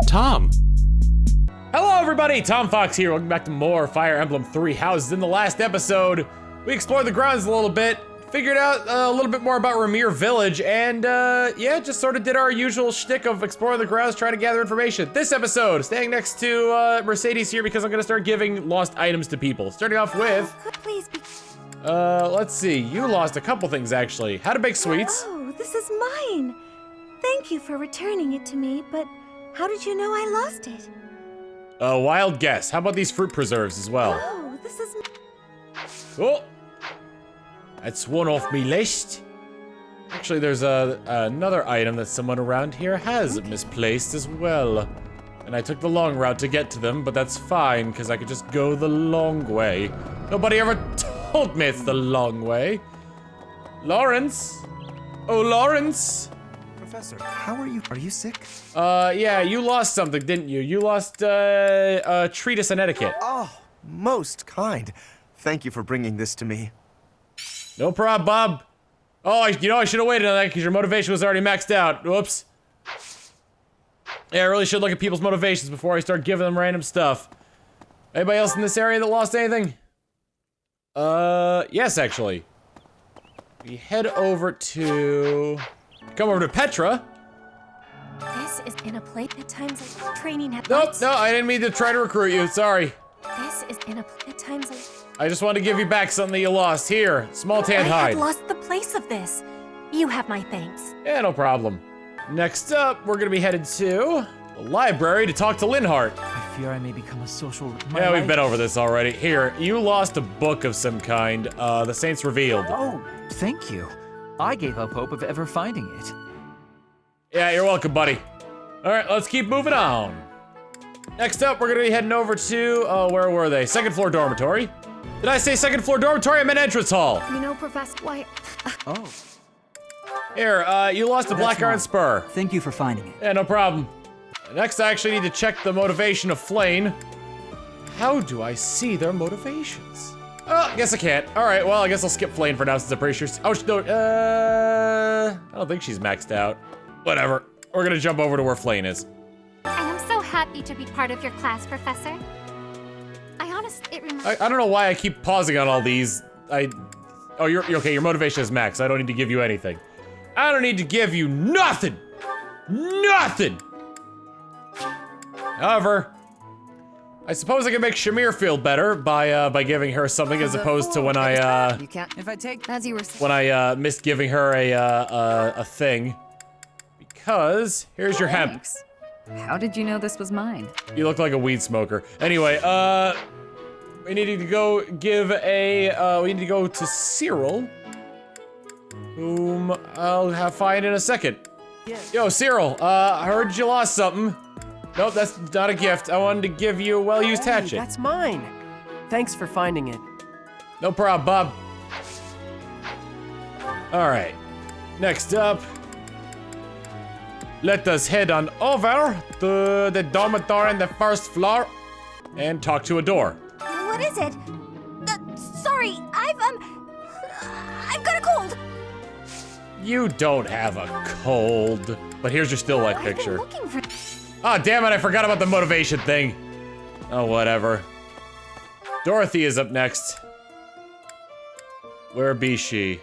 Tom. Hello everybody, Tom Fox here. Welcome back to more Fire Emblem 3 Houses. In the last episode, we explored the grounds a little bit, figured out a little bit more about Ramir Village, and yeah, just sort of did our usual shtick of exploring the grounds, trying to gather information. This episode, staying next to Mercedes here because I'm gonna start giving lost items to people. Starting off with, Please be. let's see, you lost a couple things actually. How to bake sweets. Oh, this is mine. Thank you for returning it to me, but how did you know I lost it? Wild guess. How about these fruit preserves as well? Oh, this is. Cool. That's one off me list. Actually, there's another item that someone around here has misplaced as well. And I took the long route to get to them, but that's fine, because I could just go the long way. Nobody ever told me it's the long way. Lawrence? Oh, Lawrence? Professor, how are you? Are you sick? Yeah, you lost something, didn't you? You lost, a treatise on etiquette. Oh, most kind. Thank you for bringing this to me. No problem, Bob. Oh, I should have waited on that because your motivation was already maxed out. Whoops. Yeah, I really should look at people's motivations before I start giving them random stuff. Anybody else in this area that lost anything? Yes, actually. We head over to... Come over to Petra. This is in a place at times like training at Nope, nights. no, I didn't mean to try to recruit you, sorry. This is in a place at times like. I just wanted to give you back something that you lost. Here, small tan I hide. had lost the place of this. You have my thanks. Yeah, no problem. Next up, we're gonna be headed to the library to talk to Linhart. I fear I may become a social. Yeah, we've been over this already. Here, you lost a book of some kind. The Saints Revealed. Oh, thank you. I gave up hope of ever finding it. Yeah, you're welcome, buddy. All right, let's keep moving on. Next up, we're gonna be heading over to, where were they? Second floor dormitory. Did I say second floor dormitory? I meant entrance hall. You know, Professor, why? Oh, Here, you lost a black iron mine. spur. thank you for finding it. Yeah, no problem. Next, I actually need to check the motivation of Flane. How do I see their motivations? Oh, I guess I can't. All right, well, I guess I'll skip Flane for now since I'm pretty sure. Oh, no, I don't think she's maxed out. Whatever. We're gonna jump over to where Flane is. I am so happy to be part of your class, Professor. It reminds I don't know why I keep pausing on all these. Oh, you're okay. Your motivation is max. I don't need to give you anything. I don't need to give you nothing. Nothing. However, I suppose I can make Shamir feel better by giving her something as opposed to when I You can't. If I take As you were. when I missed giving her a thing. Because here's your hemp. Thanks. How did you know this was mine? You look like a weed smoker. Anyway, we need to go give a, we need to go to Cyril, whom I'll find in a second. Yo, Cyril, I heard you lost something. Nope, that's not a gift. I wanted to give you a well-used hatchet. That's mine. Thanks for finding it. No problem, Bob. All right, next up, let us head on over to the dormitory on the first floor and talk to a door. What is it? Sorry, I've got a cold. You don't have a cold. But here's your still life picture. I've been looking for. Ah, damn it, I forgot about the motivation thing. Oh, whatever. Dorothy is up next. Where be she?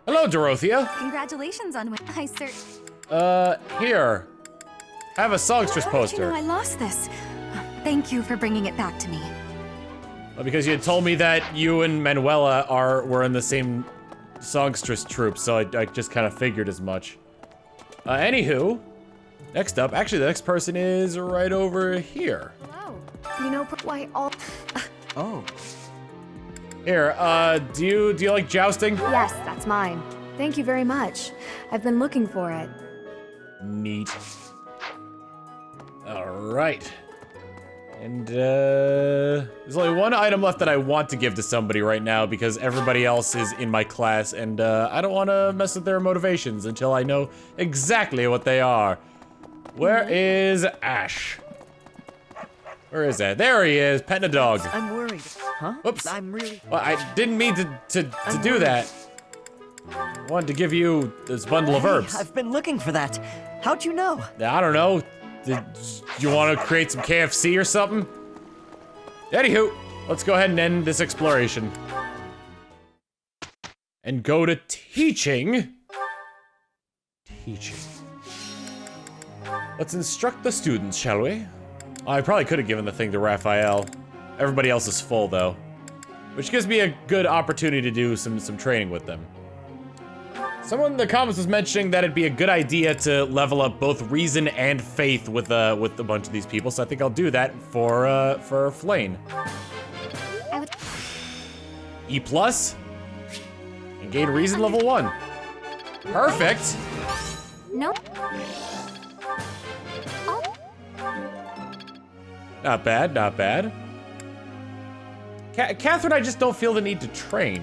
Hello, Dorothea. Congratulations on what I sir. Here. Have a songstress How did you know poster. I lost this? Thank you for bringing it back to me. Well, because you had told me that you and Manuela were in the same songstress troupe, so I just kind of figured as much. Anywho, next up, actually the next person is right over here. Hello. You know why all. Oh, Here, do you like jousting? Yes, that's mine. Thank you very much. I've been looking for it. Neat. All right. And there's only one item left that I want to give to somebody right now because everybody else is in my class and I don't want to mess with their motivations until I know exactly what they are. Where is Ash? Where is that? There he is, petting a dog. I'm worried. Huh? Oops. I'm really. Well, I didn't mean to do that. I wanted to give you this bundle of herbs. I've been looking for that. How'd you know? I don't know. Did you want to create some KFC or something? Anywho, let's go ahead and end this exploration. And go to teaching. Teaching. Let's instruct the students, shall we? I probably could have given the thing to Raphael. Everybody else is full, though. Which gives me a good opportunity to do some training with them. Someone in the comments was mentioning that it'd be a good idea to level up both reason and faith with a bunch of these people, so I think I'll do that for Flane. E+, and gain reason level 1. Perfect! No. Oh, Not bad, not bad. Catherine, I just don't feel the need to train.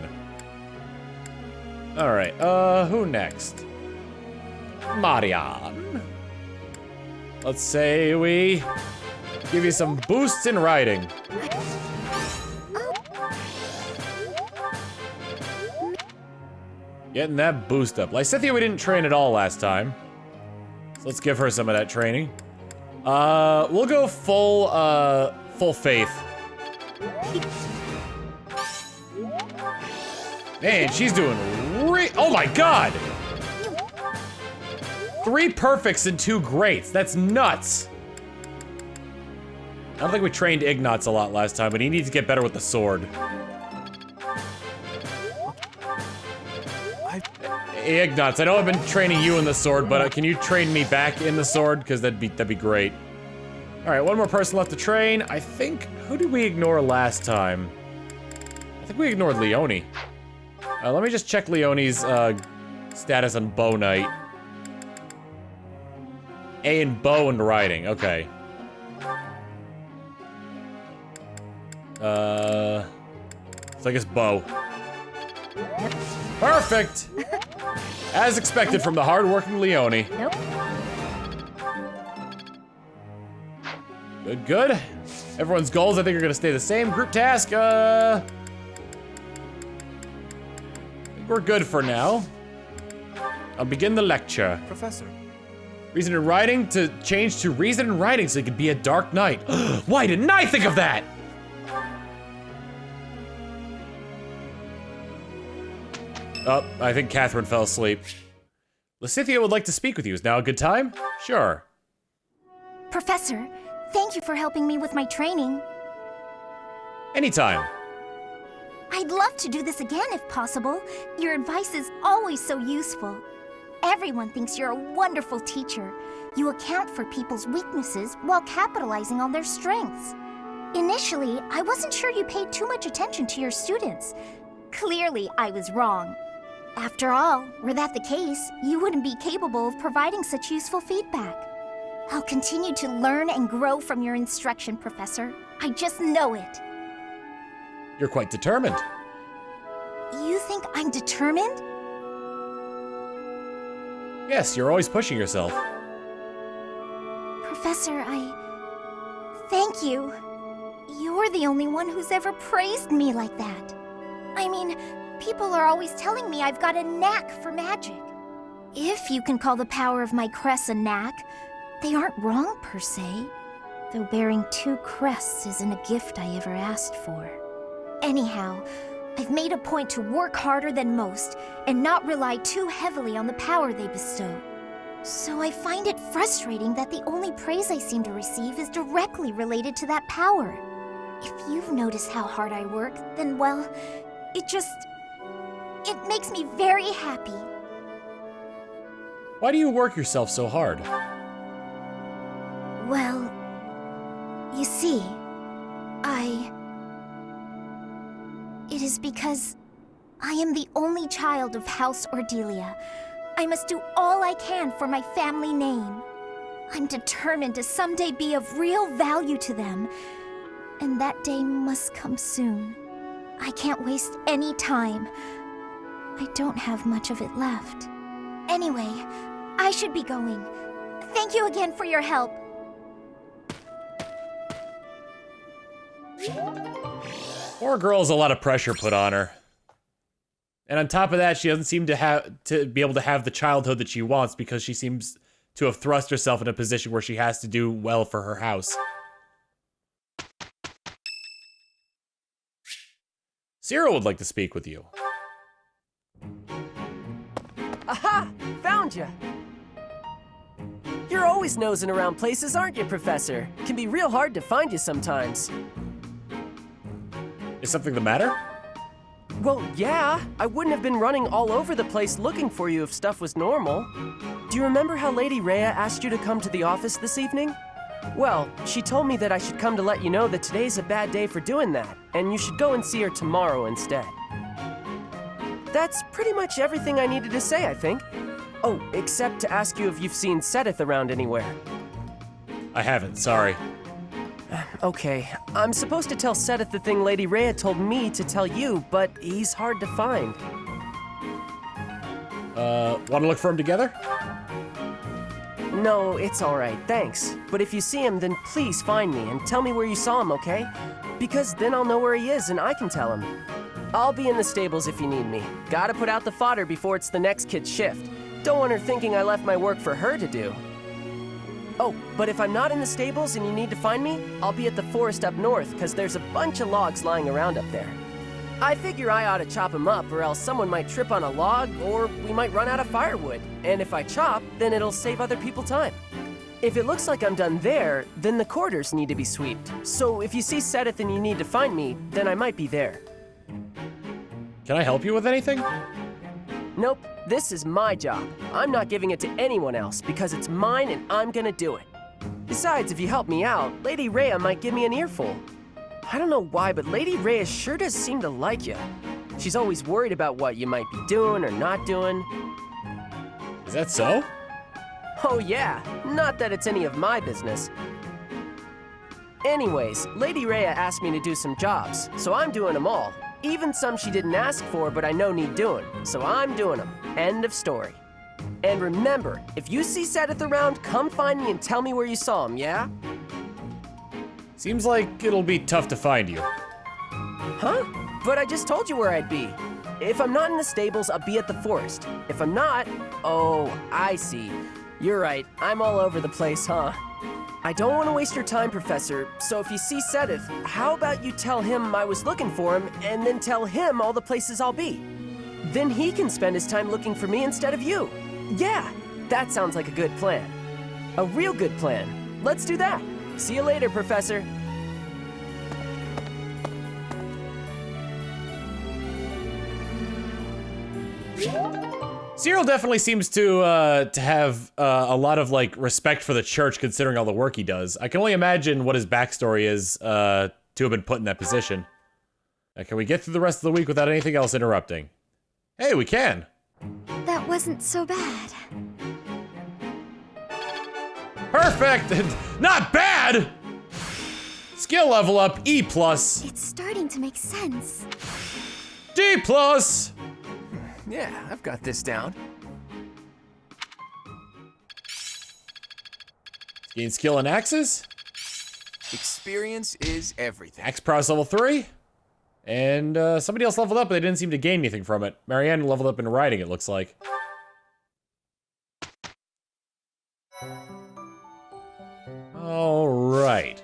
Alright, who next? Marianne. Let's say we give you some boosts in writing. Getting that boost up. Lysithia we didn't train at all last time. So let's give her some of that training. We'll go full faith. Man, she's doing oh my god! 3 perfects and 2 greats, that's nuts. I don't think we trained Ignatz a lot last time, but he needs to get better with the sword. Ignatz, I know I've been training you in the sword, but can you train me back in the sword? Because that'd be great. All right, one more person left to train. I think, who did we ignore last time? I think we ignored Leonie. Let me just check Leonie's status on Bow Knight. A in bow and riding, okay. So I guess bow. Perfect! As expected from the hard-working Leonie. nope. Good, good. Everyone's goals, I think, are gonna stay the same. Group task, I think we're good for now. I'll begin the lecture. Professor. Reason in writing to change to reason in writing so it could be a dark night. Why didn't I think of that? Oh, I think Catherine fell asleep. Lysithia would like to speak with you. Is now a good time? Sure. Professor, thank you for helping me with my training. Anytime. I'd love to do this again if possible. Your advice is always so useful. Everyone thinks you're a wonderful teacher. You account for people's weaknesses while capitalizing on their strengths. Initially, I wasn't sure you paid too much attention to your students. Clearly, I was wrong. After all, were that the case, you wouldn't be capable of providing such useful feedback. I'll continue to learn and grow from your instruction, Professor. I just know it. You're quite determined. You think I'm determined? Yes, you're always pushing yourself. Professor, thank you. You're the only one who's ever praised me like that. I mean, people are always telling me I've got a knack for magic. If you can call the power of my crest a knack, they aren't wrong per se. Though bearing 2 crests isn't a gift I ever asked for. Anyhow, I've made a point to work harder than most and not rely too heavily on the power they bestow. So I find it frustrating that the only praise I seem to receive is directly related to that power. If you've noticed how hard I work, then well, it makes me very happy. Why do you work yourself so hard? Well, you see, it is because I am the only child of House Ordelia. I must do all I can for my family name. I'm determined to someday be of real value to them, and that day must come soon. I can't waste any time. I don't have much of it left. Anyway, I should be going. Thank you again for your help. Poor girl has a lot of pressure put on her. And on top of that, she doesn't seem to be able to have the childhood that she wants because she seems to have thrust herself in a position where she has to do well for her house. Cyril would like to speak with you. Aha! Found ya! You're always nosing around places, aren't you, Professor? Can be real hard to find you sometimes. Is something the matter? Well, yeah. I wouldn't have been running all over the place looking for you if stuff was normal. Do you remember how Lady Rhea asked you to come to the office this evening? Well, she told me that I should come to let you know that today's a bad day for doing that, and you should go and see her tomorrow instead. That's pretty much everything I needed to say, I think. Oh, except to ask you if you've seen Sedith around anywhere. I haven't, sorry. Okay, I'm supposed to tell Sedith the thing Lady Rhea told me to tell you, but he's hard to find. Wanna look for him together? No, it's alright, thanks. But if you see him, then please find me and tell me where you saw him, okay? Because then I'll know where he is and I can tell him. I'll be in the stables if you need me. Gotta put out the fodder before it's the next kid's shift. Don't want her thinking I left my work for her to do. Oh, but if I'm not in the stables and you need to find me, I'll be at the forest up north, because there's a bunch of logs lying around up there. I figure I ought to chop them up, or else someone might trip on a log, or we might run out of firewood. And if I chop, then it'll save other people time. If it looks like I'm done there, then the quarters need to be swept. So if you see Sedith and you need to find me, then I might be there. Can I help you with anything? Nope, this is my job. I'm not giving it to anyone else because it's mine and I'm gonna do it. Besides, if you help me out, Lady Rhea might give me an earful. I don't know why, but Lady Rhea sure does seem to like you. She's always worried about what you might be doing or not doing. Is that so? Oh yeah, not that it's any of my business. Anyways, Lady Rhea asked me to do some jobs, so I'm doing them all. Even some she didn't ask for, but I know need doing, so I'm doing them. End of story. And remember, if you see Sedith around, come find me and tell me where you saw him, yeah? Seems like it'll be tough to find you. Huh? But I just told you where I'd be. If I'm not in the stables, I'll be at the forest. If I'm not, oh, I see. You're right, I'm all over the place, huh? I don't want to waste your time, Professor, so if you see Sedith, how about you tell him I was looking for him, and then tell him all the places I'll be? Then he can spend his time looking for me instead of you. Yeah, that sounds like a good plan. A real good plan. Let's do that. See you later, Professor. Cyril definitely seems to have a lot of like respect for the church, considering all the work he does. I can only imagine what his backstory is to have been put in that position. Can we get through the rest of the week without anything else interrupting? Hey, we can. That wasn't so bad. Perfect. Not bad. Skill level up E+. It's starting to make sense. D+. Yeah, I've got this down. Gain skill in axes. Experience is everything. Axe prowess level 3. And somebody else leveled up, but they didn't seem to gain anything from it. Marianne leveled up in riding, it looks like. Alright.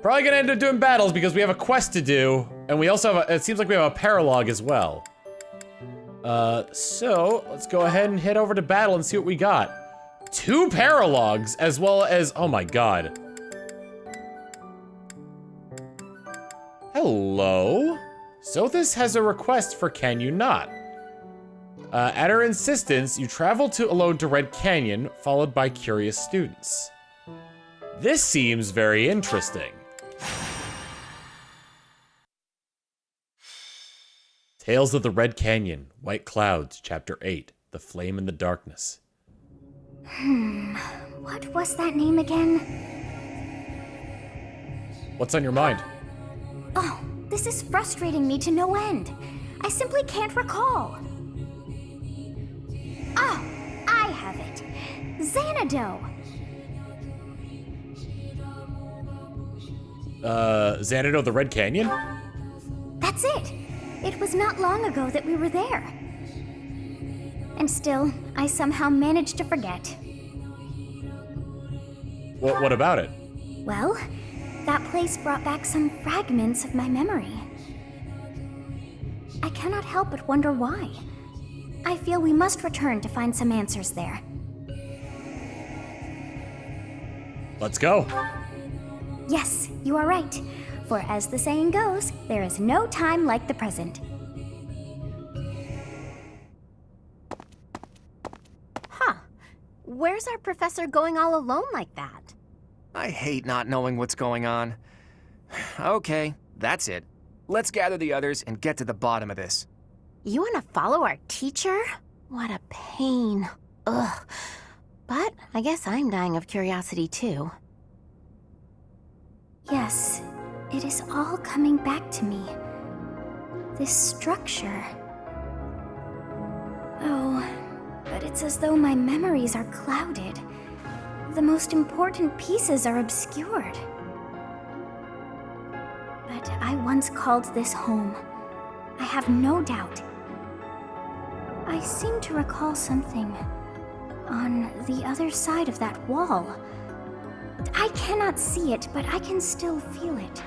Probably gonna end up doing battles because we have a quest to do, and we also have it seems like we have a paralogue as well. So let's go ahead and head over to battle and see what we got. 2 paralogues, as well as, oh my god. Hello? Sothis has a request for Can You Not? At her insistence, you travel alone to Red Canyon, followed by curious students. This seems very interesting. Tales of the Red Canyon, White Clouds, Chapter 8, The Flame in the Darkness. What was that name again? What's on your mind? Oh, this is frustrating me to no end. I simply can't recall. Ah, I have it. Xanadu. Xanadu, the Red Canyon? That's it. It was not long ago that we were there. And still, I somehow managed to forget. What about it? Well, that place brought back some fragments of my memory. I cannot help but wonder why. I feel we must return to find some answers there. Let's go. Yes, you are right. For as the saying goes, there is no time like the present. Huh. Where's our professor going all alone like that? I hate not knowing what's going on. Okay, that's it. Let's gather the others and get to the bottom of this. You want to follow our teacher? What a pain. Ugh. But I guess I'm dying of curiosity too. Yes, it is all coming back to me. This structure. Oh, but it's as though my memories are clouded. The most important pieces are obscured. But I once called this home. I have no doubt. I seem to recall something on the other side of that wall. I cannot see it, but I can still feel it.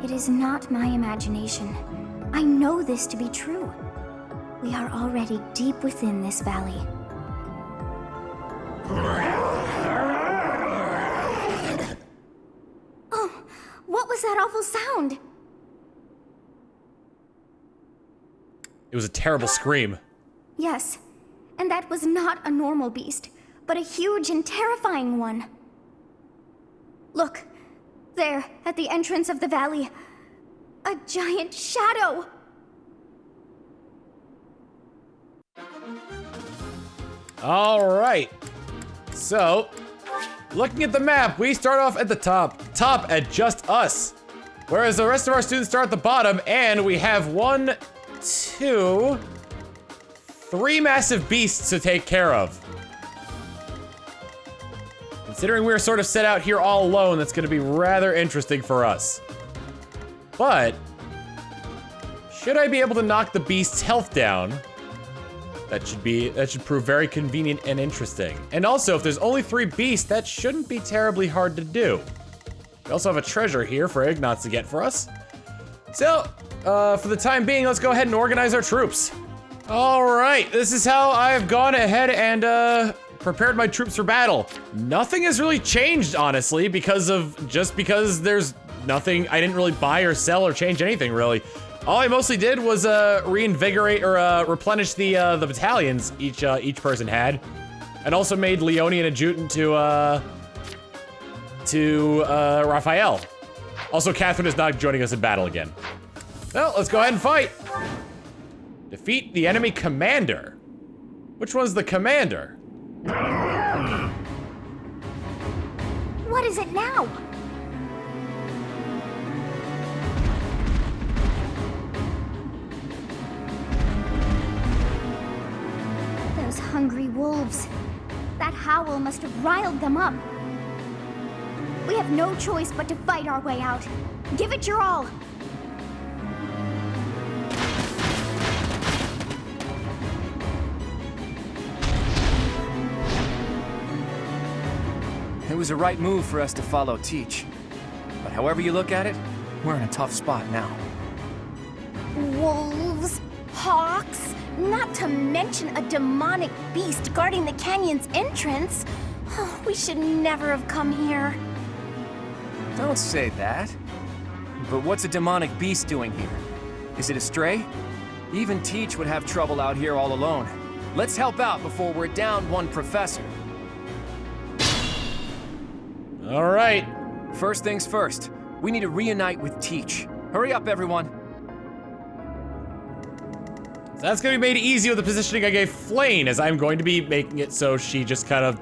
It is not my imagination. I know this to be true. We are already deep within this valley. Oh, what was that awful sound? It was a terrible scream. Yes, and that was not a normal beast, but a huge and terrifying one. Look, there, at the entrance of the valley, a giant shadow! All right. So, looking at the map, we start off at the top at just us. Whereas the rest of our students start at the bottom, and we have 1, 2, 3 massive beasts to take care of. Considering we're sort of set out here all alone, that's gonna be rather interesting for us. But, should I be able to knock the beast's health down, that should prove very convenient and interesting. And also, if there's only 3 beasts, that shouldn't be terribly hard to do. We also have a treasure here for Ignatz to get for us. So, for the time being, let's go ahead and organize our troops. All right, this is how I've gone ahead and prepared my troops for battle. Nothing has really changed, honestly, because there's nothing, I didn't really buy or sell or change anything, really. All I mostly did was reinvigorate or replenish the battalions each person had, and also made Leone an adjutant to Raphael. Also, Catherine is not joining us in battle again. Well, let's go ahead and fight. Defeat the enemy commander. Which one's the commander? What is it now? Those hungry wolves. That howl must have riled them up. We have no choice but to fight our way out. Give it your all. It was a right move for us to follow Teach. But however you look at it, we're in a tough spot now. Wolves, hawks, not to mention a demonic beast guarding the canyon's entrance. Oh, we should never have come here. Don't say that. But what's a demonic beast doing here? Is it a stray? Even Teach would have trouble out here all alone. Let's help out before we're down one professor. All right. First things first, we need to reunite with Teach. Hurry up, everyone. So that's gonna be made easy with the positioning I gave Flane, as I'm going to be making it so she just kind of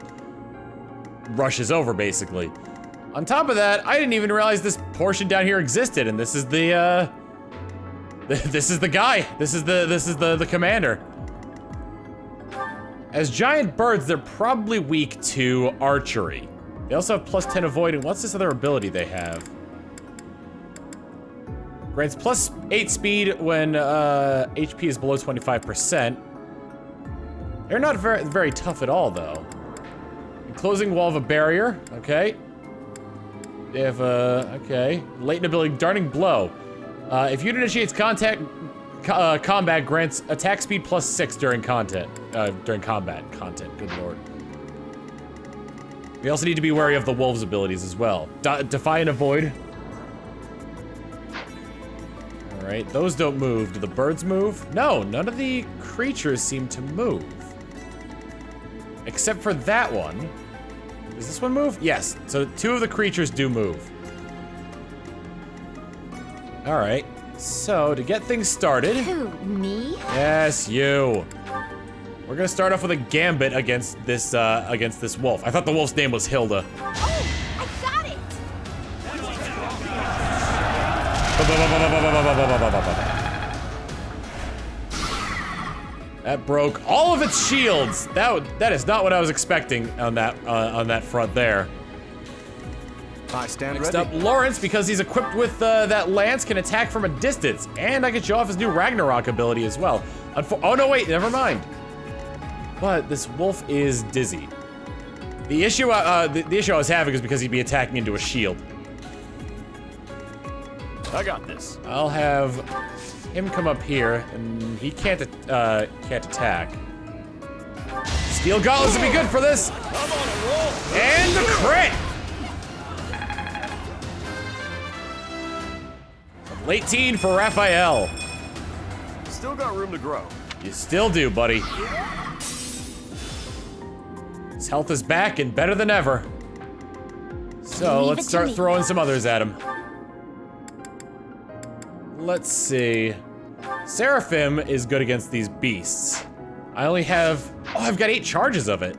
rushes over, basically. On top of that, I didn't even realize this portion down here existed, and this is the this is the guy. This is the commander. As giant birds, they're probably weak to archery. They also have plus 10 avoid, and what's this other ability they have? Grants plus 8 speed when HP is below 25%. They're not very tough at all, though. Closing wall of a barrier. Okay. They have okay. Latent ability, darting blow. If unit initiates combat, grants attack speed +6 during combat. Good lord. We also need to be wary of the wolves' abilities as well. Defy and avoid. All right, those don't move. Do the birds move? No, none of the creatures seem to move. Except for that one. Does this one move? Yes, so 2 of the creatures do move. All right, so to get things started. Who, me? Yes, you. We're gonna start off with a gambit against this wolf. I thought the wolf's name was Hilda. Oh, I got it! That broke all of its shields. That is not what I was expecting on that front there. I stand Next ready. up, Lawrence, because he's equipped with that lance, can attack from a distance, and I can show off his new Ragnarok ability as well. Oh no, wait, never mind. But this wolf is dizzy. The issue the issue I was having is because he'd be attacking into a shield. I got this. I'll have him come up here, and he can't attack. Steel gauntlets would be good for this. I'm on a roll. And the crit! Late teen for Raphael. Still got room to grow. You still do, buddy. His health is back and better than ever. So Leave let's it to start me. throwing some others at him. Let's see. Seraphim is good against these beasts. I only have, I've got 8 charges of it.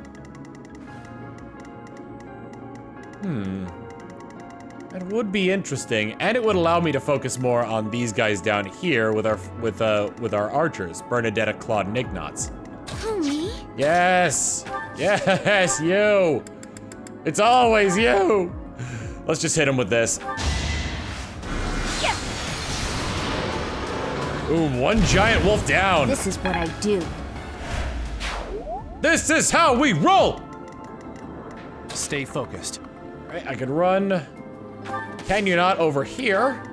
That would be interesting, and it would allow me to focus more on these guys down here with our archers, Bernadetta, Claude, and Ignatz. Who, me? Yes! Yes, you! It's always you! Let's just hit him with this. Yes! Boom, one giant wolf down. This is what I do. This is how we roll! Stay focused. Right, I could run. Can you not over here?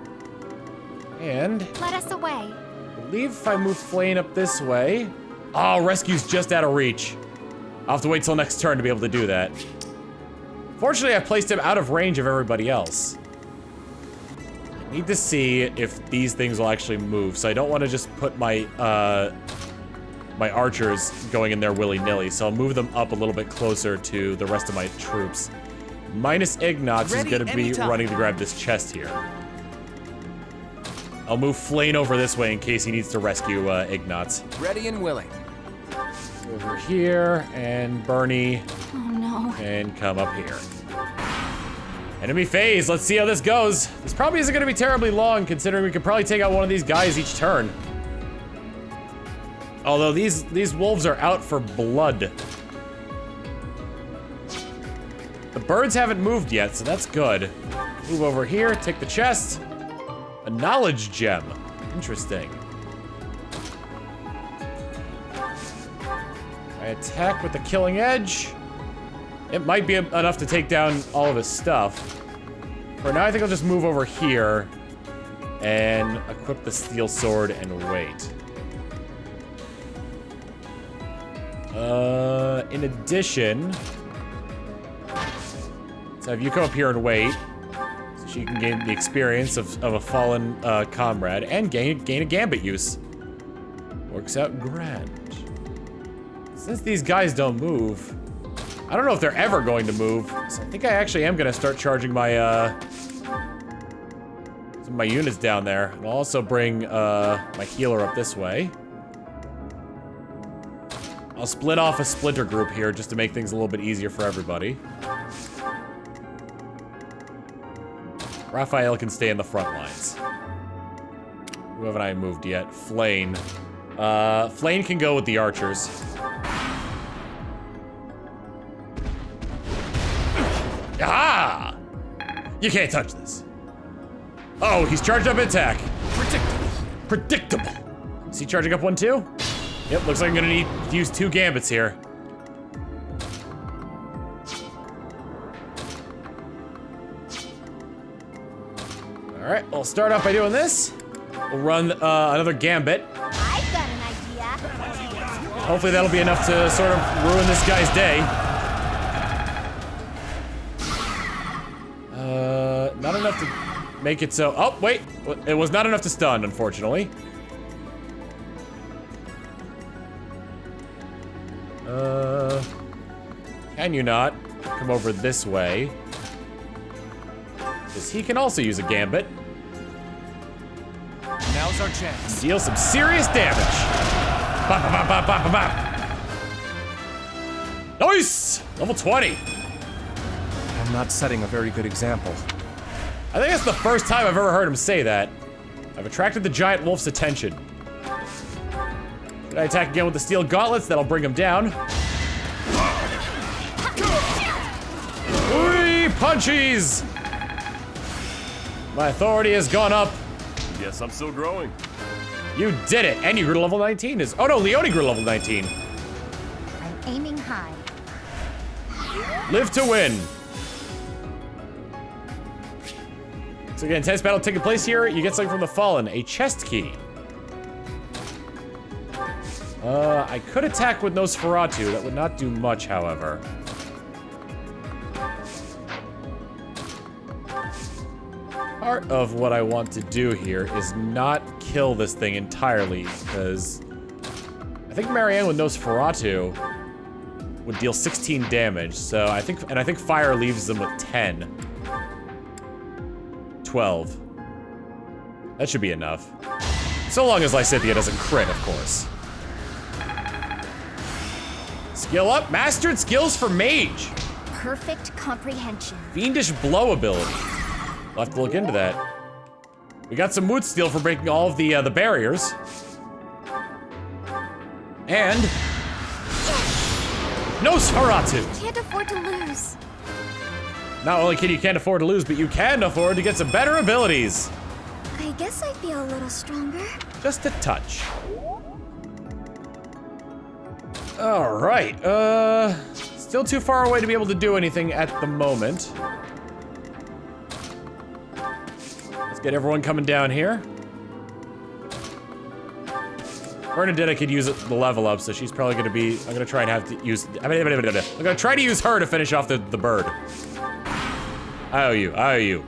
And Let us away. I believe if I move Flane up this way. Oh, rescue's just out of reach. I'll have to wait till next turn to be able to do that. Fortunately, I placed him out of range of everybody else. I need to see if these things will actually move, so I don't want to just put my my archers going in there willy-nilly, so I'll move them up a little bit closer to the rest of my troops. Minus Ignatz is Ready going to be anytime. running to grab this chest here. I'll move Flane over this way in case he needs to rescue Ignatz. Ready and willing. Over here, and Bernie, Oh no. and come up here. Enemy phase, let's see how this goes. This probably isn't gonna be terribly long, considering we could probably take out one of these guys each turn. Although these wolves are out for blood. The birds haven't moved yet, so that's good. Move over here, take the chest. A knowledge gem, interesting. I attack with the killing edge. It might be enough to take down all of his stuff. For now, I think I'll just move over here and equip the steel sword and wait. In addition, so have you come up here and wait, so she can gain the experience of a fallen comrade and gain a gambit use. Works out grand. Since these guys don't move, I don't know if they're ever going to move, so I think I actually am gonna start charging my some of my units down there. And I'll also bring my healer up this way. I'll split off a splinter group here just to make things a little bit easier for everybody. Raphael can stay in the front lines. Who haven't I moved yet? Flane. Flane can go with the archers. Aha! You can't touch this. Oh, he's charged up attack. Predictable. Predictable. Is he charging up one too? Yep, looks like I'm gonna need to use 2 gambits here. Alright, we'll start off by doing this. We'll run another gambit. I've got an idea. Hopefully that'll be enough to sort of ruin this guy's day. Not enough to make it so... Oh, wait. It was not enough to stun, unfortunately. Can you not come over this way? Because he can also use a gambit. Now's our chance. Deal some serious damage. Bop, bop, bop, bop, bop, bop. Nice! Level 20. I'm not setting a very good example. I think that's the first time I've ever heard him say that. I've attracted the giant wolf's attention. Should I attack again with the steel gauntlets? That'll bring him down. Three punchies! My authority has gone up. Guess I'm still growing. You did it, and you grew to level 19. Oh no, Leone grew to level 19. I'm aiming high. Live to win. So again, intense battle taking place here. You get something from the Fallen, a chest key. I could attack with Nosferatu. That would not do much, however. Part of what I want to do here is not kill this thing entirely, because I think Marianne with Nosferatu would deal 16 damage. So I think fire leaves them with 10. 12. That should be enough. So long as Lysithea doesn't crit, of course. Skill up, mastered skills for mage. Perfect comprehension. Fiendish blow ability. We'll have to look into that. We got some mood steel for breaking all of the barriers. And Nosferatu. Can't afford to lose. Not only can you can't afford to lose, but you can afford to get some better abilities. I guess I feel a little stronger. Just a touch. All right, still too far away to be able to do anything at the moment. Let's get everyone coming down here. Bernadetta could use the level up, so she's probably gonna be, I'm gonna try and have to use, I'm gonna try to use her to finish off the bird. I owe you, I owe you.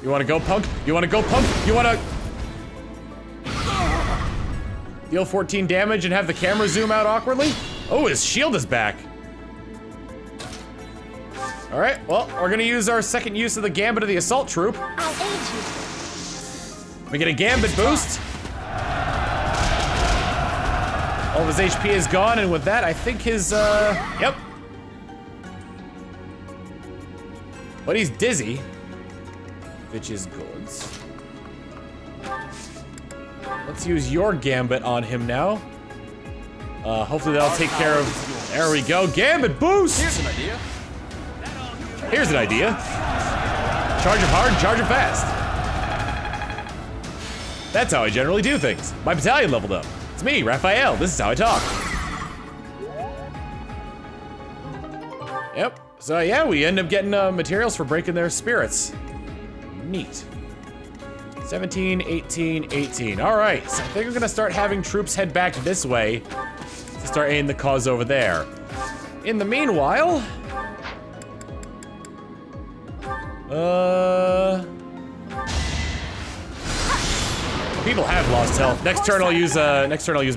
You wanna go, punk? You wanna go, punk? You wanna... Deal 14 damage and have the camera zoom out awkwardly? Oh, his shield is back. All right, well, we're gonna use our second use of the Gambit of the Assault Troop. I'll aid you. We get a Gambit boost. All of his HP is gone, and with that, I think his, yep. But he's dizzy, which is good. Let's use your Gambit on him now. Hopefully that'll take care of, there we go, Gambit boost! Here's an idea. Here's an idea. Charge him hard, charge him fast. That's how I generally do things. My battalion leveled up. It's me, Raphael. This is how I talk. Yep. So yeah, we end up getting materials for breaking their spirits. Neat. 17, 18, 18. All right, so I think we're gonna start having troops head back this way to start aiding the cause over there. In the meanwhile, people have lost health. Next turn I'll use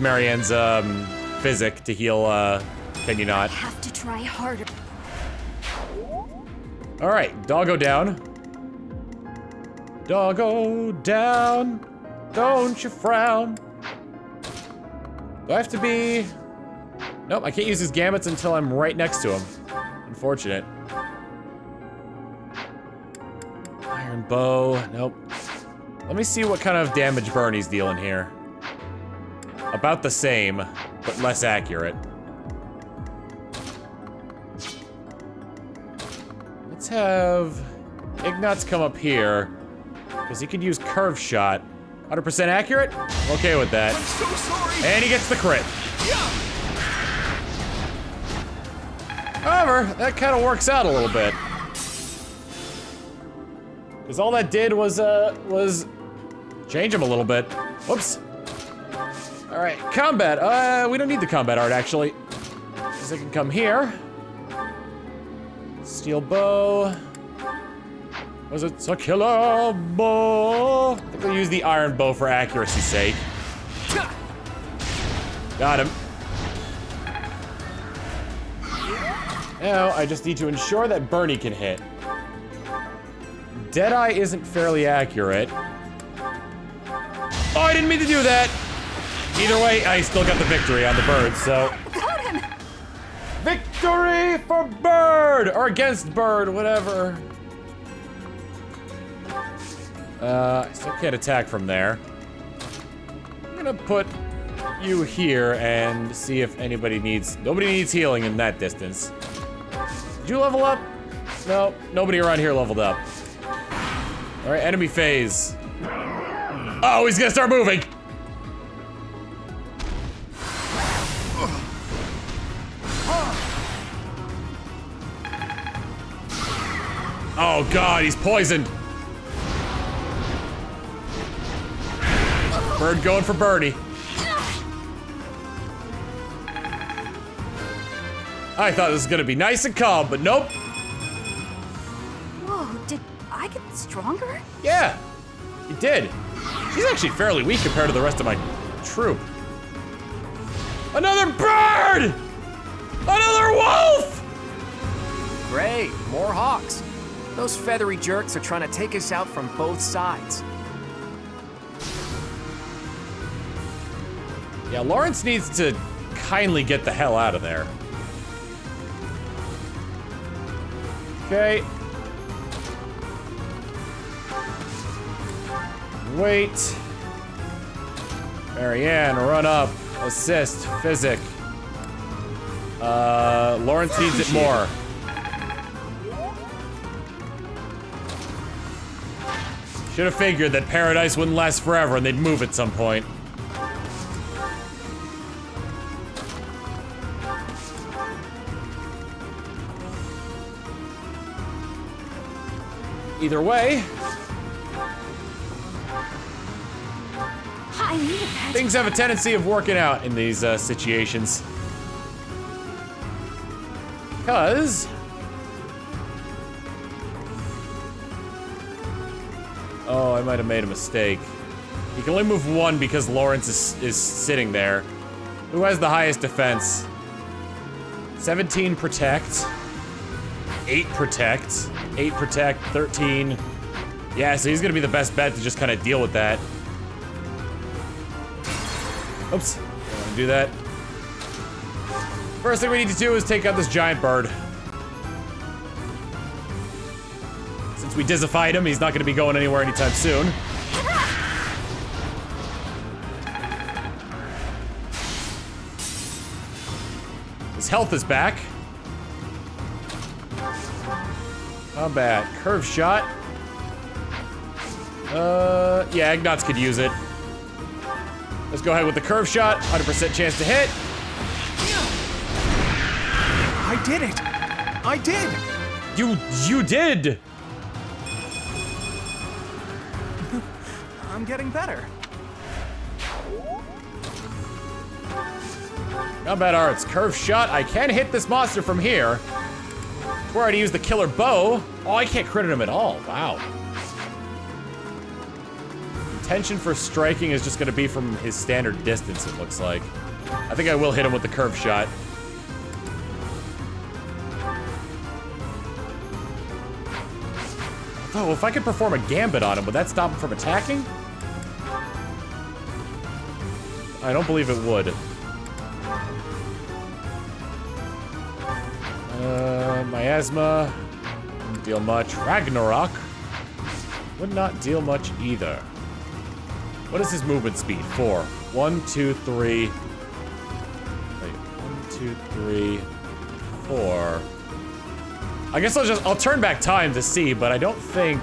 Marianne's physic to heal. Can you not? I have to try harder. All right, doggo down. Doggo down. Don't you frown. Do I have to be? Nope, I can't use his gambits until I'm right next to him. Unfortunate. Iron bow, nope. Let me see what kind of damage burn he's dealing here. About the same, but less accurate. Let's have Ignatz come up here, because he could use curve shot. 100% accurate? I'm okay with that. I'm so sorry. And he gets the crit. However, that kind of works out a little bit. Because all that did was change him a little bit. Whoops. All right, combat. We don't need the combat art, actually. Because I can come here. Steel bow. Was it a killer bow? I think I'll use the iron bow for accuracy's sake. Got him. Now, I just need to ensure that Bernie can hit. Deadeye isn't fairly accurate. Oh, I didn't mean to do that! Either way, I still got the victory on the bird, so... Got him! Victory for Bird! Or against Bird, whatever. I still can't attack from there. I'm gonna put you here and see if anybody needs... Nobody needs healing in that distance. Did you level up? No, nobody around here leveled up. All right, enemy phase. Oh, he's gonna start moving. Oh God, he's poisoned. Bird going for Bernie. I thought this was gonna be nice and calm, but nope. Whoa, did I get stronger? Yeah, he did. She's actually fairly weak compared to the rest of my troop. Another bird! Another wolf! Great, more hawks. Those feathery jerks are trying to take us out from both sides. Yeah, Lawrence needs to kindly get the hell out of there. Okay. Wait. Marianne, run up. Assist. Physic. Lawrence needs it more. Should have figured that paradise wouldn't last forever and they'd move at some point. Either way, I needed that. things have a tendency of working out in these situations. Because... Oh, I might have made a mistake. You can only move one because Lawrence is sitting there. Who has the highest defense? 17 protect. 8 protect. 8 protect, 13. Yeah, so he's gonna be the best bet to just kind of deal with that. Oops, don't wanna do that. First thing we need to do is take out this giant bird. Since we disified him, he's not gonna be going anywhere anytime soon. His health is back. Combat, curve shot. Yeah, Ignatz could use it. Let's go ahead with the curve shot. 100% chance to hit. I did it! I did! You did! I'm getting better. Combat arts, curve shot. I can hit this monster from here. Before I'd use the killer bow. Oh, I can't crit him at all. Wow. Intention for striking is just gonna be from his standard distance, it looks like. I think I will hit him with the curve shot. Oh, if I could perform a gambit on him, would that stop him from attacking? I don't believe it would. Miasma, wouldn't deal much. Ragnarok would not deal much either. What is his movement speed? 4. 1, 2, 3. Wait, 1, 2, 3, 4. I guess I'll turn back time to see, but I don't think...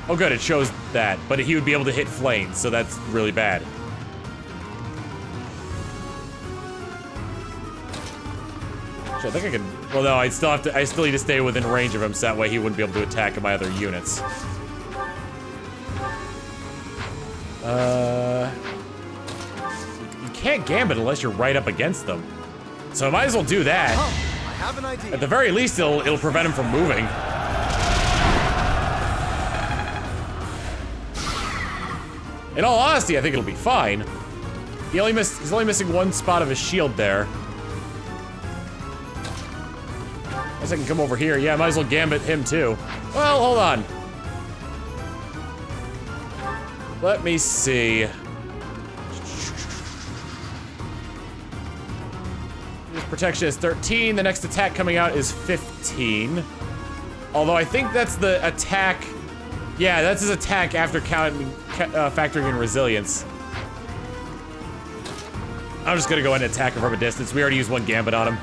Oh good, it shows that, but he would be able to hit flames, so that's really bad. Actually, I think I can Well, no, I still need to stay within range of him, so that way he wouldn't be able to attack my other units. You can't gambit unless you're right up against them. So I might as well do that. I have an idea. At the very least, it'll prevent him from moving. In all honesty, I think it'll be fine. He's only missing one spot of his shield there. Guess I can come over here. Yeah, I might as well gambit him too. Well, hold on. Let me see. His protection is 13. The next attack coming out is 15. Although I think that's the attack. Yeah, that's his attack after factoring in resilience. I'm just gonna go ahead and attack him from a distance. We already used one gambit on him.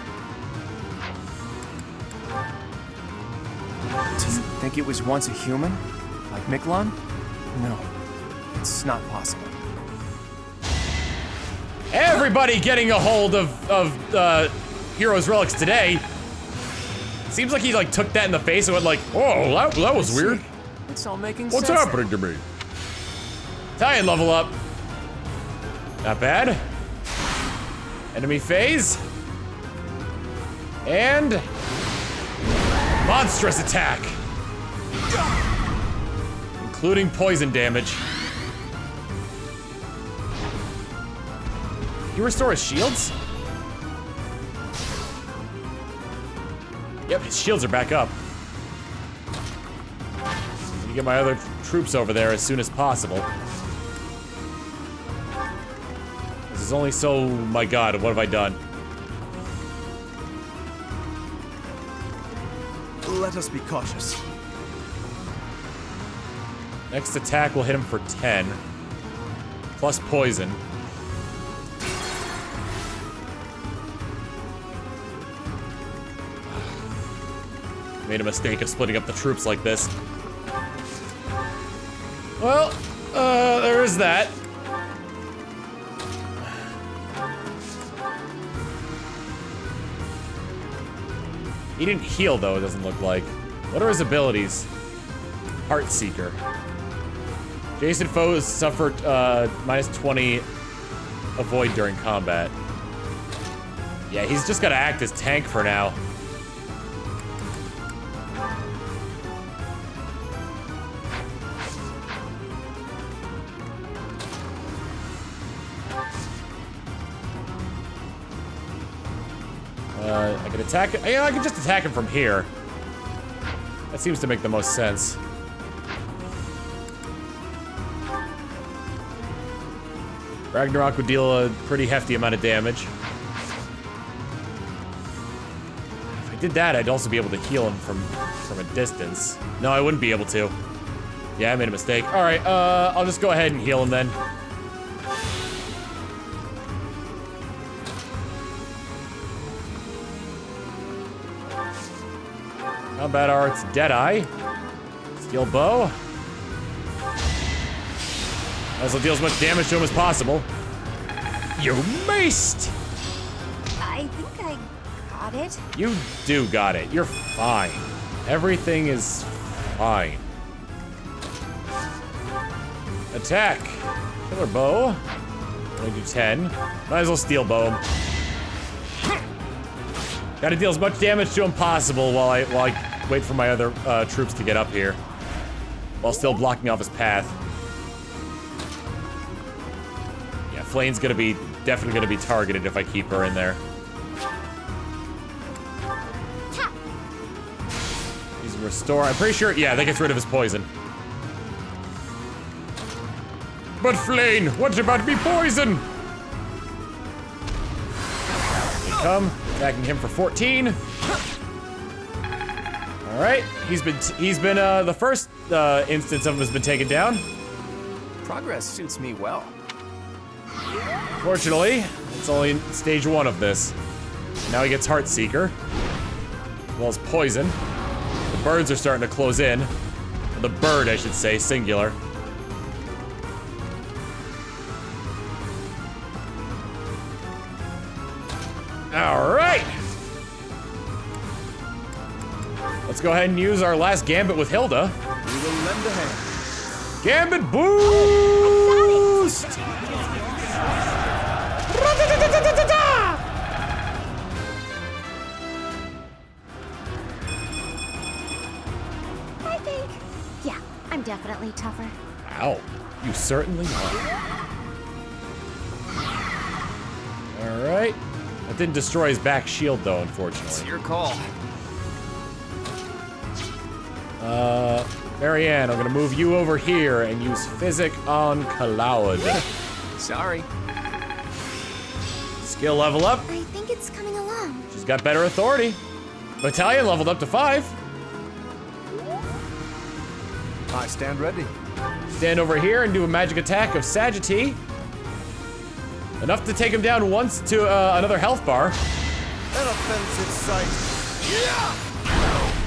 Do you think it was once a human? Like Miklon? No, it's not possible. Everybody getting a hold of Heroes Relics today. Seems like he like took that in the face and went like, oh, that was weird. It's all making What's sense. happening to me? Italian level up. Not bad. Enemy phase. And monstrous attack. Including poison damage. You restore his shields? Yep, his shields are back up. Need to get my other troops over there as soon as possible. This is only so... My god, what have I done? Let us be cautious. Next attack will hit him for 10. Plus poison. Made a mistake of splitting up the troops like this. Well, there is that. He didn't heal, though, it doesn't look like. What are his abilities? Heartseeker. Jason foes suffer minus 20 avoid during combat. Yeah, he's just gotta act as tank for now. I can attack. Yeah, I can just attack him from here. That seems to make the most sense. Ragnarok would deal a pretty hefty amount of damage. If I did that, I'd also be able to heal him from a distance. No, I wouldn't be able to. Yeah, I made a mistake. All right, I'll just go ahead and heal him then. Combat Arts, Deadeye. Steel Bow. Might as well deal as much damage to him as possible. You maced! I think I got it. You do got it. You're fine. Everything is fine. Attack. Killer Bow. Only do 10. Might as well Steel Bow him. Gotta deal as much damage to him possible while I wait for my other troops to get up here. While still blocking off his path. Yeah, Flame's definitely gonna be targeted if I keep her in there. He's restore. I'm pretty sure, yeah, that gets rid of his poison. But Flane, what about me poison? They come. Attacking him for 14. All right, he's been the first instance of him has been taken down. Progress suits me well. Fortunately, it's only stage 1 of this. And now he gets Heartseeker, as well as poison. The birds are starting to close in. The bird, I should say, singular. All right. Let's go ahead and use our last gambit with Hilda. We will lend a hand. Gambit boost! I think. Yeah, I'm definitely tougher. Ow, you certainly are. All right. That didn't destroy his back shield, though, unfortunately. It's your call. Marianne, I'm gonna move you over here and use Physic on Cloud. Sorry. Skill level up. I think it's coming along. She's got better authority. Battalion leveled up to 5. I stand ready. Stand over here and do a magic attack of Sagittee. Enough to take him down once to another health bar. An offensive sight.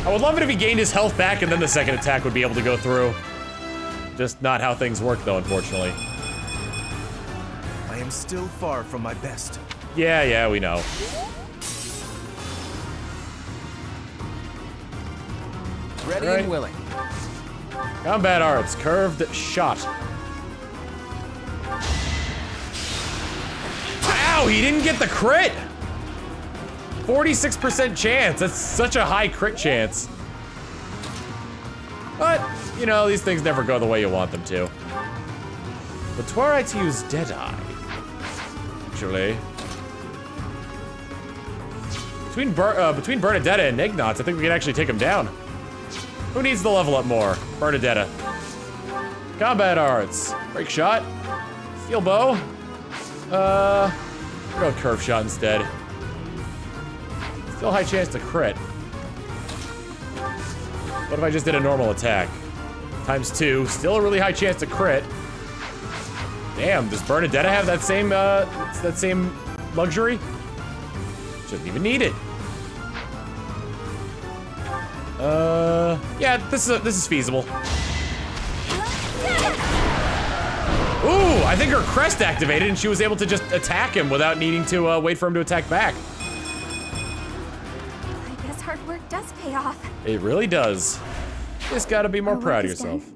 I would love it if he gained his health back and then the second attack would be able to go through. Just not how things work, though, unfortunately. I am still far from my best. Yeah, we know. Ready Right. and willing. Combat arts, curved shot. Ow, he didn't get the crit! 46% chance, that's such a high crit chance. But, you know, these things never go the way you want them to. But were I to use Deadeye, actually. Between Bernadetta and Ignatz, I think we can actually take him down. Who needs to level up more? Bernadetta. Combat arts. Break shot. Steel bow. We'll go with curve shot instead. Still high chance to crit. What if I just did a normal attack? ×2. Still a really high chance to crit. Damn, does Bernadetta have that same luxury? Shouldn't even need it. Yeah, this is feasible. Ooh, I think her crest activated and she was able to just attack him without needing to wait for him to attack back. I guess hard work does pay off. It really does. Just gotta be more Our proud of work is yourself.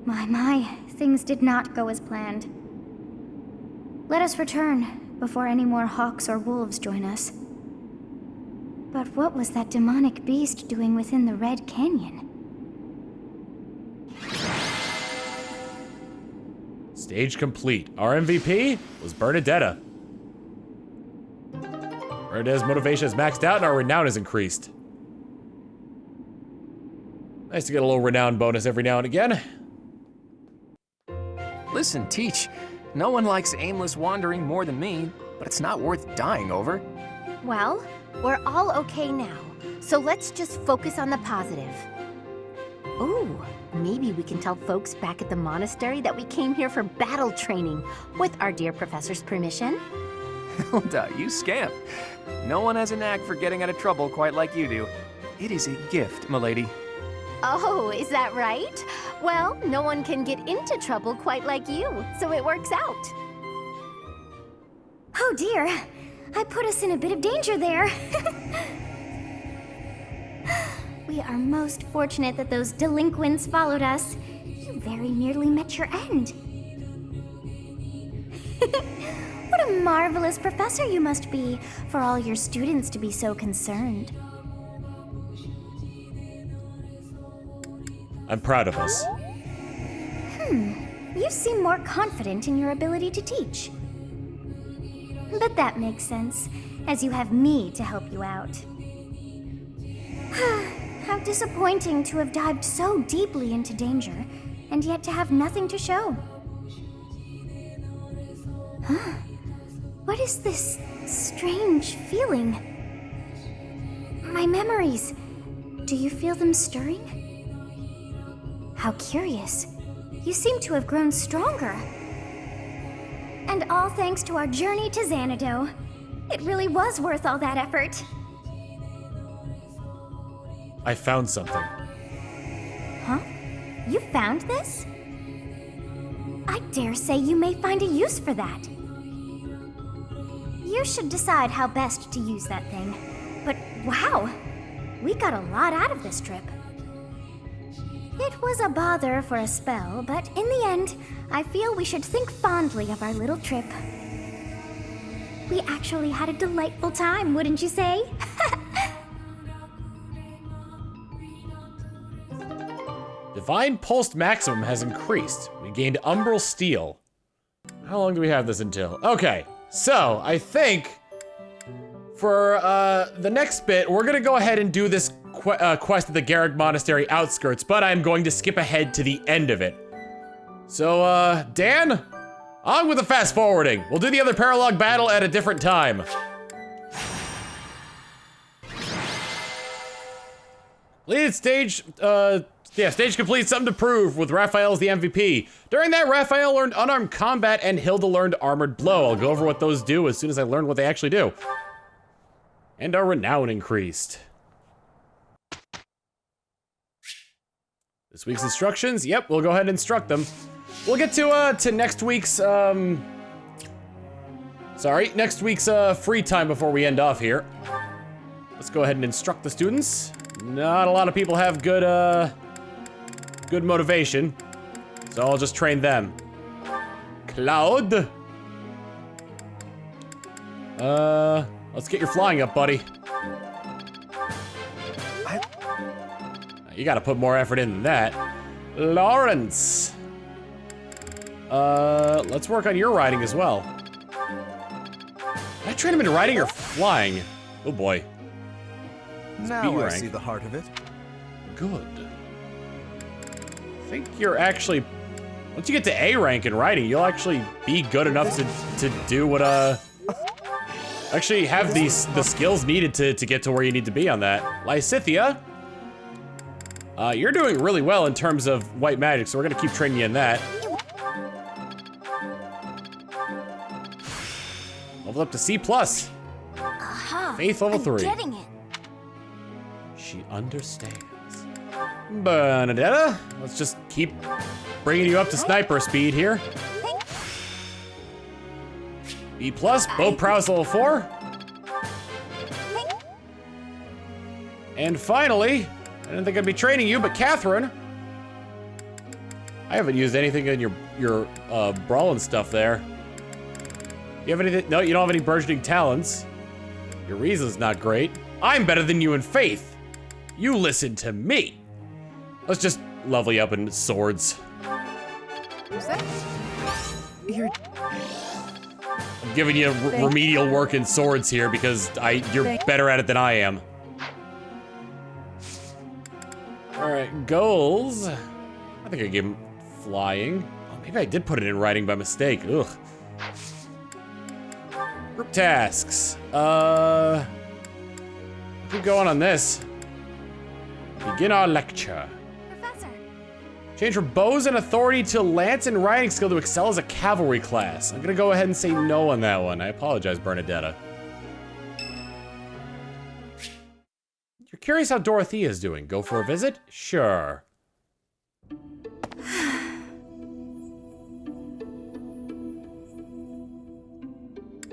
done. My, things did not go as planned. Let us return before any more hawks or wolves join us. But what was that demonic beast doing within the Red Canyon? Stage complete. Our MVP was Bernadetta. Bernadetta's motivation is maxed out and our renown is increased. Nice to get a little renown bonus every now and again. Listen, Teach. No one likes aimless wandering more than me, but it's not worth dying over. Well, we're all okay now, so let's just focus on the positive. Ooh, maybe we can tell folks back at the monastery that we came here for battle training, with our dear professor's permission. Hilda, you scamp. No one has a knack for getting out of trouble quite like you do. It is a gift, milady. Oh, is that right? Well, no one can get into trouble quite like you, so it works out. Oh dear, I put us in a bit of danger there. We are most fortunate that those delinquents followed us. You very nearly met your end. What a marvelous professor you must be for all your students to be so concerned. I'm proud of us. You seem more confident in your ability to teach. But that makes sense, as you have me to help you out. How disappointing to have dived so deeply into danger, and yet to have nothing to show. Huh? What is this strange feeling? My memories. Do you feel them stirring? How curious. You seem to have grown stronger. And all thanks to our journey to Xanadu. It really was worth all that effort. I found something. Huh? You found this? I dare say you may find a use for that. You should decide how best to use that thing. But wow! We got a lot out of this trip. It was a bother for a spell, but in the end, I feel we should think fondly of our little trip. We actually had a delightful time, wouldn't you say? Divine Pulsed Maximum has increased. We gained Umbral Steel. How long do we have this until? Okay, so I think for the next bit, we're gonna go ahead and do this quest at the Garrick Monastery outskirts, but I'm going to skip ahead to the end of it. So, Dan, on with the fast forwarding. We'll do the other paralog battle at a different time. Completed stage, stage complete, something to prove with Raphael as the MVP. During that, Raphael learned unarmed combat and Hilda learned armored blow. I'll go over what those do as soon as I learn what they actually do. And our renown increased. This week's instructions, yep, we'll go ahead and instruct them. We'll get to next week's, next week's free time before we end off here. Let's go ahead and instruct the students. Not a lot of people have good motivation, so I'll just train them. Cloud. Let's get your flying up, buddy. You gotta put more effort in than that. Lawrence. Let's work on your riding as well. Did I train him into riding or flying? Oh boy. Now I rank. see the heart of it. Good. I think you're actually, once you get to A rank in riding, you'll actually be good enough to do what, actually have the skills needed to get to where you need to be on that. Lysithia, you're doing really well in terms of white magic, so we're gonna keep training you in that. Level up to C+. Aha! Faith level I'm 3. getting it. She understands. Bernadetta, let's just keep bringing you up to sniper speed here. B+, bow prowess level 4. And finally, I didn't think I'd be training you, but Catherine. I haven't used anything in your brawling stuff there. You have anything? No, you don't have any burgeoning talents. Your reason's not great. I'm better than you in faith. You listen to me. Let's just level you up in swords. Who's that? You're... I'm giving you remedial work in swords here because you're better at it than I am. All right, goals. I think I gave him flying. Oh, maybe I did put it in writing by mistake. Ugh. Group tasks. Keep going on this. Begin our lecture. Professor. Change from bows and authority to lance and riding skill to excel as a cavalry class. I'm gonna go ahead and say no on that one. I apologize, Bernadetta. You're curious how Dorothea is doing. Go for a visit? Sure.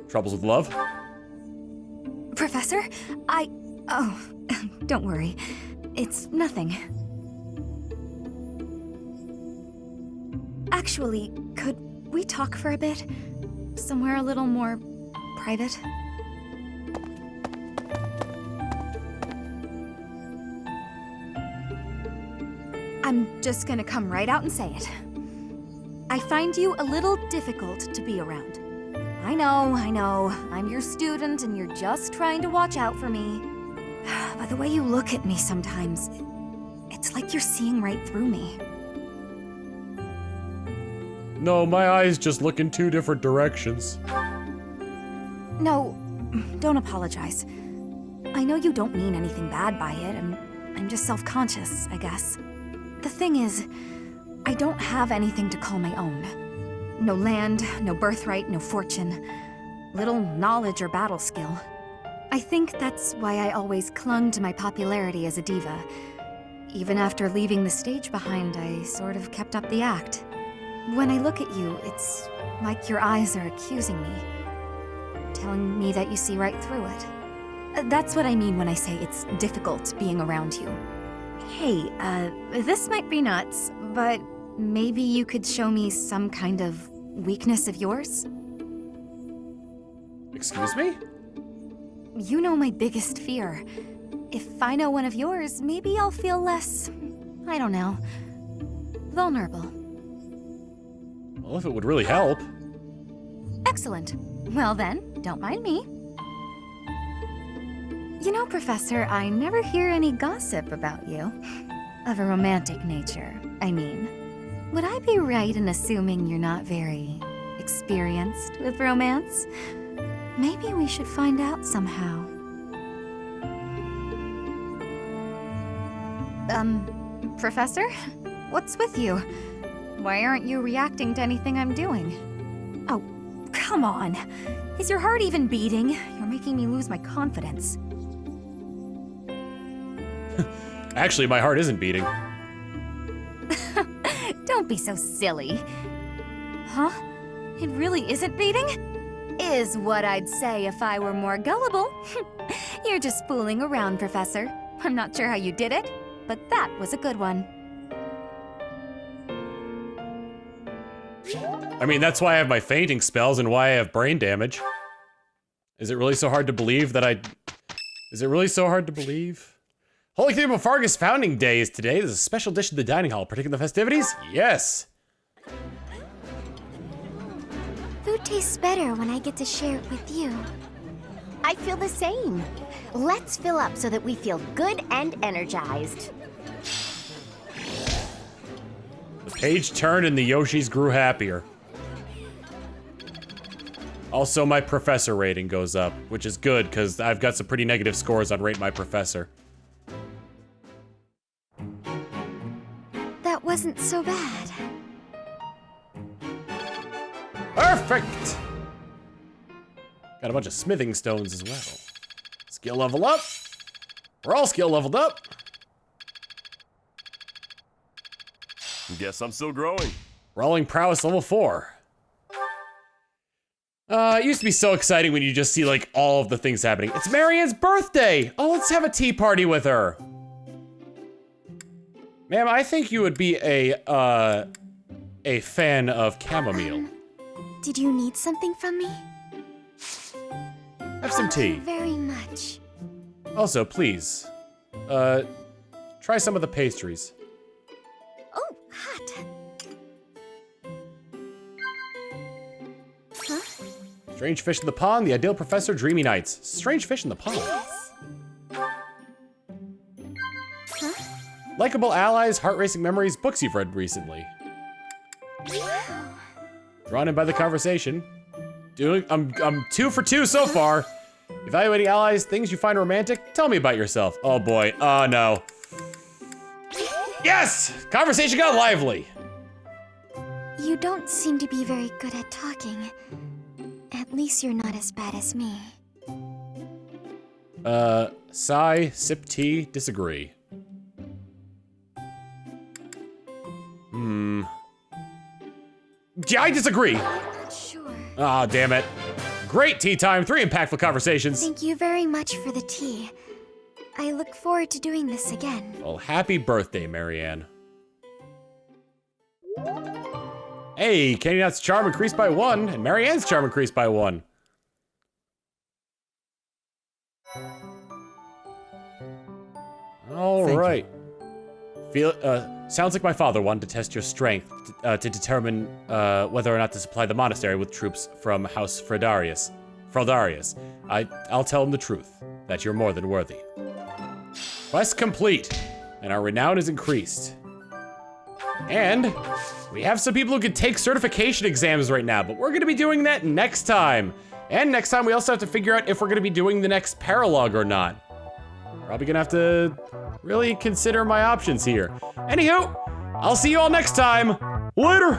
Troubles with love? Professor, oh, don't worry. It's nothing. Actually, could we talk for a bit? Somewhere a little more private? I'm just gonna come right out and say it. I find you a little difficult to be around. I know, I'm your student and you're just trying to watch out for me. But the way you look at me sometimes, it's like you're seeing right through me. No, my eyes just look in two different directions. No, don't apologize. I know you don't mean anything bad by it, and I'm just self-conscious, I guess. The thing is, I don't have anything to call my own. No land, no birthright, no fortune. Little knowledge or battle skill. I think that's why I always clung to my popularity as a diva. Even after leaving the stage behind, I sort of kept up the act. When I look at you, it's like your eyes are accusing me. Telling me that you see right through it. That's what I mean when I say it's difficult being around you. Hey, this might be nuts, but maybe you could show me some kind of weakness of yours? Excuse me? You know my biggest fear. If I know one of yours, maybe I'll feel less, I don't know, vulnerable. Well, if it would really help. Excellent. Well then, don't mind me. You know, Professor, I never hear any gossip about you. Of a romantic nature, I mean. Would I be right in assuming you're not very experienced with romance? Maybe we should find out somehow. Professor? What's with you? Why aren't you reacting to anything I'm doing? Oh, come on. Is your heart even beating? You're making me lose my confidence. Actually, my heart isn't beating. Don't be so silly. Huh? It really isn't beating? Is what I'd say if I were more gullible. You're just fooling around, Professor. I'm not sure how you did it, but that was a good one. I mean, that's why I have my fainting spells and why I have brain damage. Is it really so hard to believe that I... Is it really so hard to believe? Holy Kingdom of Fargus Founding Day is today. There's a special dish at the dining hall. Partaking in the festivities? Yes! Food tastes better when I get to share it with you. I feel the same. Let's fill up so that we feel good and energized. The page turned and the Yoshis grew happier. Also, my professor rating goes up, which is good, because I've got some pretty negative scores on Rate My Professor. That wasn't so bad. Perfect! Got a bunch of smithing stones as well. Skill level up. We're all skill leveled up. Guess I'm still growing. Rolling prowess level 4. It used to be so exciting when you just see like all of the things happening. It's Marianne's birthday! Oh, let's have a tea party with her. Ma'am, I think you would be a fan of chamomile. Did you need something from me? Have some tea. Thank you very much. Also, please, try some of the pastries. Oh, hot. Huh? Strange fish in the pond, the ideal professor, dreamy nights. Strange fish in the pond. Yes. Huh? Likeable allies, heart-racing memories, books you've read recently. Wow. Drawn in by the conversation. I'm 2 for 2 so far. Evaluating allies, things you find romantic. Tell me about yourself. Oh boy, oh no. Yes! Conversation got lively. You don't seem to be very good at talking. At least you're not as bad as me. Sigh, sip tea, disagree. Yeah, I disagree. I'm not sure. Ah, damn it. Great tea time, 3 impactful conversations. Thank you very much for the tea. I look forward to doing this again. Well, happy birthday, Marianne. Hey, Canyon's charm increased by 1, and Marianne's charm increased by 1. All right. Sounds like my father wanted to test your strength to determine whether or not to supply the monastery with troops from House Frodarius. I'll tell him the truth, that you're more than worthy. Quest complete, and our renown is increased. And we have some people who can take certification exams right now, but we're gonna be doing that next time. And next time we also have to figure out if we're gonna be doing the next paralog or not. Probably gonna have to really consider my options here. Anywho, I'll see you all next time. Later.